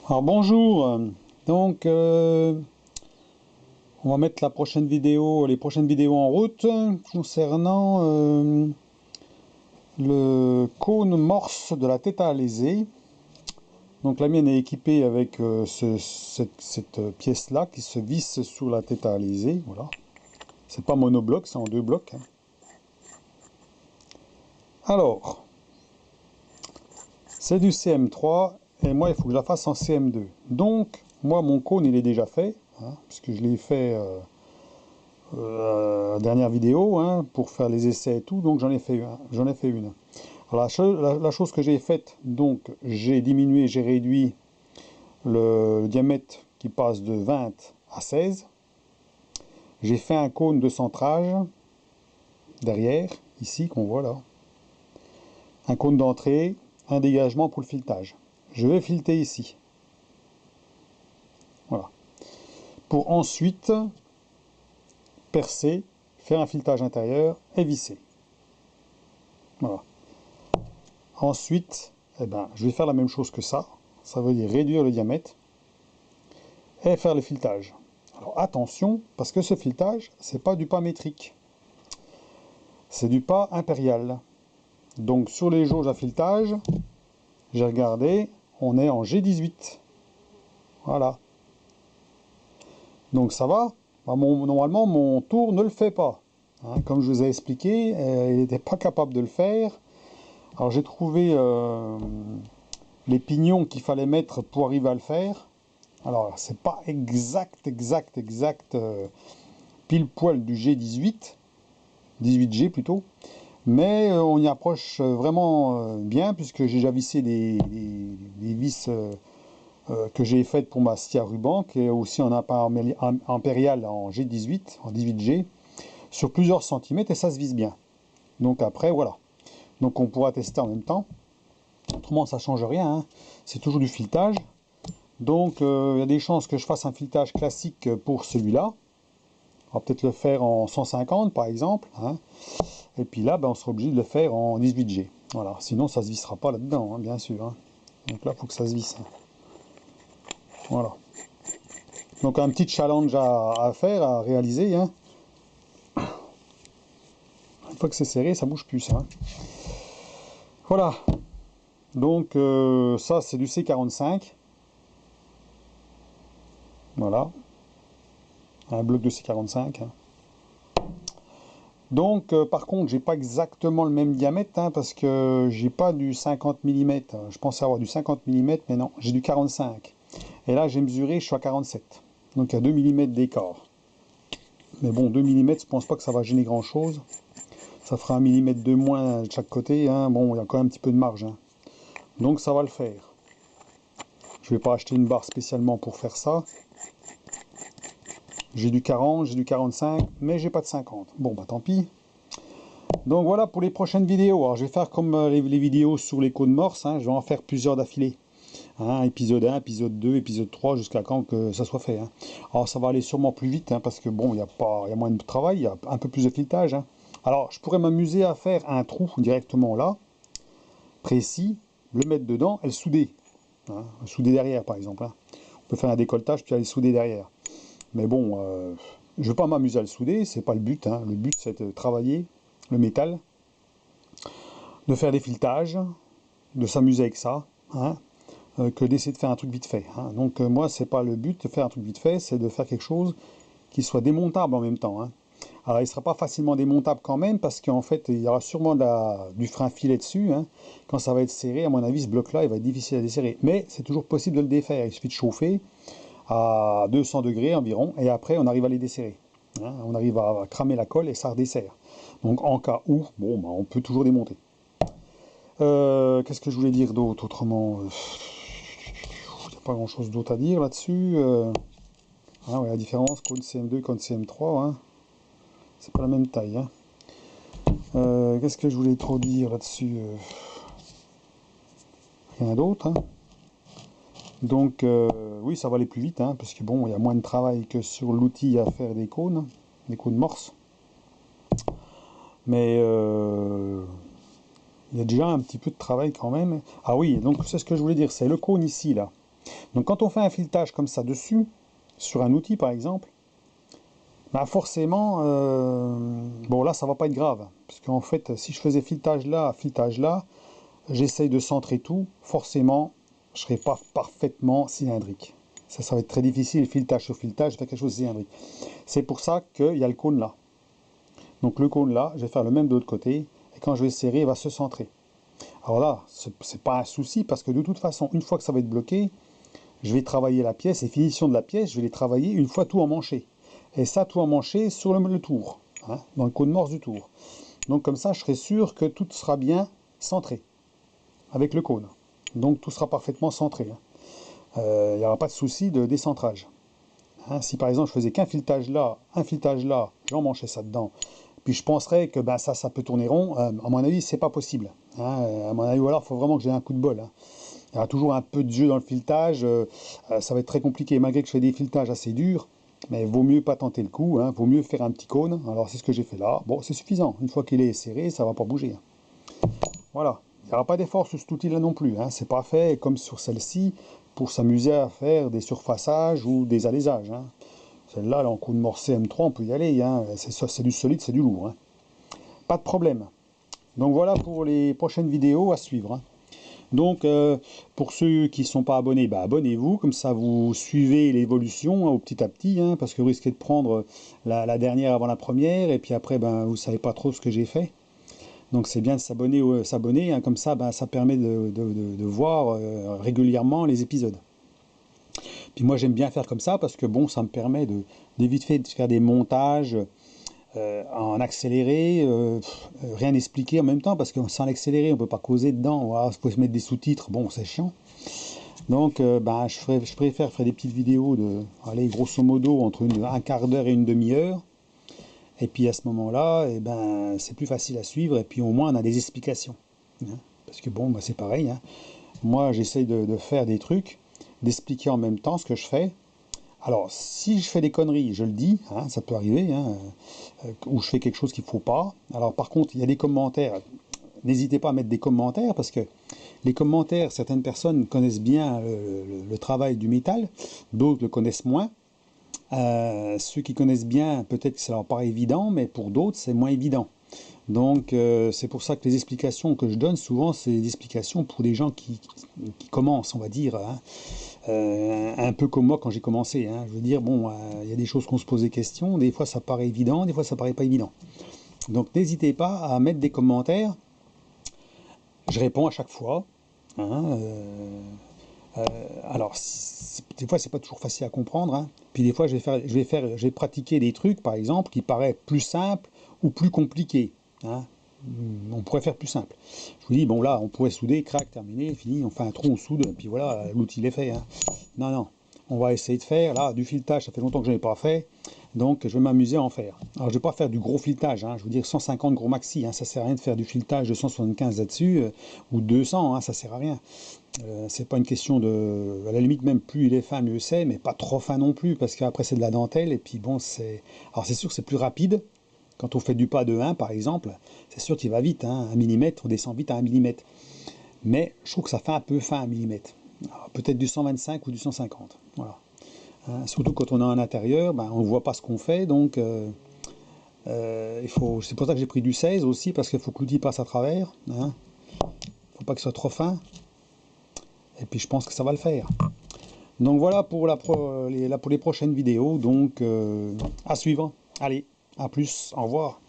Alors bonjour, donc on va mettre les prochaines vidéos en route concernant le cône morse de la Theta Alésé. Donc la mienne est équipée avec cette pièce-là qui se visse sur la Theta Alésé, voilà. C'est pas monobloc, c'est en deux blocs. Alors, c'est du CM3 et moi il faut que je la fasse en CM2. Donc, moi mon cône il est déjà fait, puisque je l'ai fait dernière vidéo pour faire les essais et tout, donc j'en ai fait une. Alors, la chose que j'ai faite, donc j'ai diminué, j'ai réduit le diamètre qui passe de 20 à 16. J'ai fait un cône de centrage derrière, ici qu'on voit là. Un cône d'entrée, un dégagement pour le filetage. Je vais fileter ici. Voilà. Pour ensuite percer, faire un filetage intérieur et visser. Voilà. Ensuite, je vais faire la même chose que ça. Ça veut dire réduire le diamètre et faire le filetage. Alors attention, parce que ce filetage, c'est pas du pas métrique. C'est du pas impérial. Donc sur les jauges à filetage, j'ai regardé, on est en G18. Voilà. Donc ça va. Normalement, mon tour ne le fait pas. Comme je vous ai expliqué, il n'était pas capable de le faire. Alors j'ai trouvé les pignons qu'il fallait mettre pour arriver à le faire. Alors c'est pas exact pile poil du G18, 18G plutôt, mais on y approche vraiment bien puisque j'ai déjà vissé des vis que j'ai faites pour ma scie à ruban, qui est aussi en impérial en G18, en 18G, sur plusieurs centimètres et ça se visse bien. Donc après voilà, donc on pourra tester en même temps. Autrement ça change rien, c'est toujours du filetage. Donc il y a des chances que je fasse un filetage classique pour celui-là. On va peut-être le faire en 150 par exemple. Et puis là, on sera obligé de le faire en 18G. Voilà, sinon ça ne se vissera pas là-dedans, bien sûr. Donc là, il faut que ça se visse. Voilà. Donc un petit challenge à faire, à réaliser. Une fois que c'est serré, ça bouge plus. Voilà. Donc ça, c'est du C45. Voilà. Un bloc de C45. Donc par contre, j'ai pas exactement le même diamètre parce que j'ai pas du 50 mm. Je pensais avoir du 50 mm, mais non, j'ai du 45. Et là, j'ai mesuré, je suis à 47. Donc il y a 2 mm d'écart. Mais bon, 2 mm, je pense pas que ça va gêner grand chose. Ça fera 1 mm de moins de chaque côté. Bon, il y a quand même un petit peu de marge. Donc ça va le faire. Je vais pas acheter une barre spécialement pour faire ça. J'ai du 40, j'ai du 45, mais j'ai pas de 50. Bon, tant pis. Donc voilà pour les prochaines vidéos. Alors je vais faire comme les vidéos sur les cônes morses. Je vais en faire plusieurs d'affilée. Épisode 1, épisode 2, épisode 3, jusqu'à quand que ça soit fait. Alors ça va aller sûrement plus vite, parce que bon, il y a moins de travail, il y a un peu plus de filetage. Alors je pourrais m'amuser à faire un trou directement là, précis, le mettre dedans et le souder. Le souder derrière par exemple. On peut faire un décolletage puis aller souder derrière. Mais bon, je ne veux pas m'amuser à le souder, c'est pas le but. Le but c'est de travailler le métal, de faire des filetages, de s'amuser avec ça. Que d'essayer de faire un truc vite fait. Donc moi, c'est pas le but de faire un truc vite fait, c'est de faire quelque chose qui soit démontable en même temps. Alors il ne sera pas facilement démontable quand même, parce qu'en fait, il y aura sûrement du frein filet dessus. Quand ça va être serré, à mon avis, ce bloc-là, il va être difficile à desserrer. Mais c'est toujours possible de le défaire. Il suffit de chauffer à 200 degrés environ, et après, on arrive à les desserrer. On arrive à cramer la colle et ça redessert. Donc en cas où, bon, on peut toujours démonter. Qu'est-ce que je voulais dire d'autre autrement pas grand chose d'autre à dire là-dessus. Ouais, la différence, cône CM2, cône CM3, c'est pas la même taille. Qu'est-ce que je voulais trop dire là-dessus rien d'autre. Donc, oui, ça va aller plus vite, parce que bon, il y a moins de travail que sur l'outil à faire des cônes morse. Mais il y a déjà un petit peu de travail quand même. Ah oui, donc c'est ce que je voulais dire, c'est le cône ici, là. Donc quand on fait un filetage comme ça dessus, sur un outil par exemple, bah forcément, bon là ça va pas être grave, parce qu'en fait si je faisais filetage là, j'essaye de centrer tout, forcément je serai pas parfaitement cylindrique. Ça va être très difficile, filetage sur filetage, faire quelque chose de cylindrique. C'est pour ça qu'il y a le cône là. Donc le cône là, je vais faire le même de l'autre côté, et quand je vais serrer, il va se centrer. Alors là, c'est pas un souci, parce que de toute façon, une fois que ça va être bloqué, je vais travailler la pièce, et finition de la pièce, je vais les travailler une fois tout emmanché. Et ça, tout emmanché sur le tour, hein, dans le cône morse du tour. Donc comme ça, je serai sûr que tout sera bien centré, avec le cône. Donc tout sera parfaitement centré. Il n'y aura pas de souci de décentrage. Hein, si par exemple je faisais qu'un filetage là, j'emmanchais ça dedans, puis je penserais que ben, ça peut tourner rond, à mon avis, c'est pas possible. Hein, à mon avis, ou alors il faut vraiment que j'ai un coup de bol. Hein. Il y aura toujours un peu de jeu dans le filetage, ça va être très compliqué, malgré que je fais des filetages assez durs, mais vaut mieux pas tenter le coup, hein, vaut mieux faire un petit cône. Alors c'est ce que j'ai fait là. Bon, c'est suffisant, une fois qu'il est serré, ça va pas bouger. Voilà, il n'y aura pas d'effort sur cet outil-là non plus, hein. C'est pas fait comme sur celle-ci, pour s'amuser à faire des surfaçages ou des alaisages. Hein. Celle-là, en coup de morse M3, on peut y aller, hein. C'est du solide, c'est du lourd. Hein. Pas de problème. Donc voilà pour les prochaines vidéos à suivre. Hein. Donc pour ceux qui ne sont pas abonnés, bah, abonnez-vous, comme ça vous suivez l'évolution hein, au petit à petit, hein, parce que vous risquez de prendre la dernière avant la première, et puis après ben, vous ne savez pas trop ce que j'ai fait. Donc c'est bien de s'abonner, hein, comme ça ben, ça permet de voir régulièrement les épisodes. Puis moi j'aime bien faire comme ça parce que bon, ça me permet d'éviter de faire des montages en accéléré, rien expliquer en même temps, parce que sans l'accélérer, on ne peut pas causer dedans, voilà, il faut se mettre des sous-titres, bon, c'est chiant. Donc, ben, je préfère faire des petites vidéos de, allez, grosso modo, entre un quart d'heure et une demi-heure, et puis à ce moment-là, eh ben, c'est plus facile à suivre, et puis au moins on a des explications. Hein, parce que bon, ben, c'est pareil, hein. Moi j'essaye de faire des trucs, d'expliquer en même temps ce que je fais. Alors, si je fais des conneries, je le dis, hein, ça peut arriver, hein, ou je fais quelque chose qu'il ne faut pas. Alors, par contre, il y a des commentaires. N'hésitez pas à mettre des commentaires, parce que les commentaires, certaines personnes connaissent bien le travail du métal, d'autres le connaissent moins. Ceux qui connaissent bien, peut-être que ça leur paraît évident, mais pour d'autres, c'est moins évident. Donc, c'est pour ça que les explications que je donne, souvent, c'est des explications pour des gens qui commencent, on va dire, hein. Un peu comme moi quand j'ai commencé. Hein. Je veux dire, bon, y a des choses qu'on se pose des questions, des fois ça paraît évident, des fois ça paraît pas évident. Donc n'hésitez pas à mettre des commentaires, je réponds à chaque fois. Hein, alors, des fois c'est pas toujours facile à comprendre. Hein. Puis des fois je vais pratiquer des trucs, par exemple, qui paraissent plus simples ou plus compliqués. Hein. On pourrait faire plus simple. Je vous dis, bon là, on pourrait souder, crac, terminé, fini, on fait un trou, on soude, et puis voilà, l'outil est fait. Hein. Non, non, on va essayer de faire, là, du filetage, ça fait longtemps que je n'ai pas fait, donc je vais m'amuser à en faire. Alors je ne vais pas faire du gros filetage, hein, je veux dire 150 gros maxi, hein, ça ne sert à rien de faire du filetage de 175 là-dessus, ou 200, hein, ça ne sert à rien. C'est pas une question de... À la limite, même plus il est fin, mieux c'est, mais pas trop fin non plus, parce qu'après c'est de la dentelle, et puis bon, c'est... Alors c'est sûr que c'est plus rapide. Quand on fait du pas de 1, par exemple, c'est sûr qu'il va vite, hein, 1 mm, on descend vite à 1 mm. Mais je trouve que ça fait un peu fin 1 mm. Peut-être du 125 ou du 150. Voilà. Hein, surtout quand on est en intérieur, ben, on ne voit pas ce qu'on fait, donc c'est pour ça que j'ai pris du 16 aussi, parce qu'il faut que l'outil passe à travers. Hein. Il ne faut pas qu'il soit trop fin. Et puis je pense que ça va le faire. Donc voilà pour les prochaines vidéos, donc à suivre. Allez, à plus, au revoir.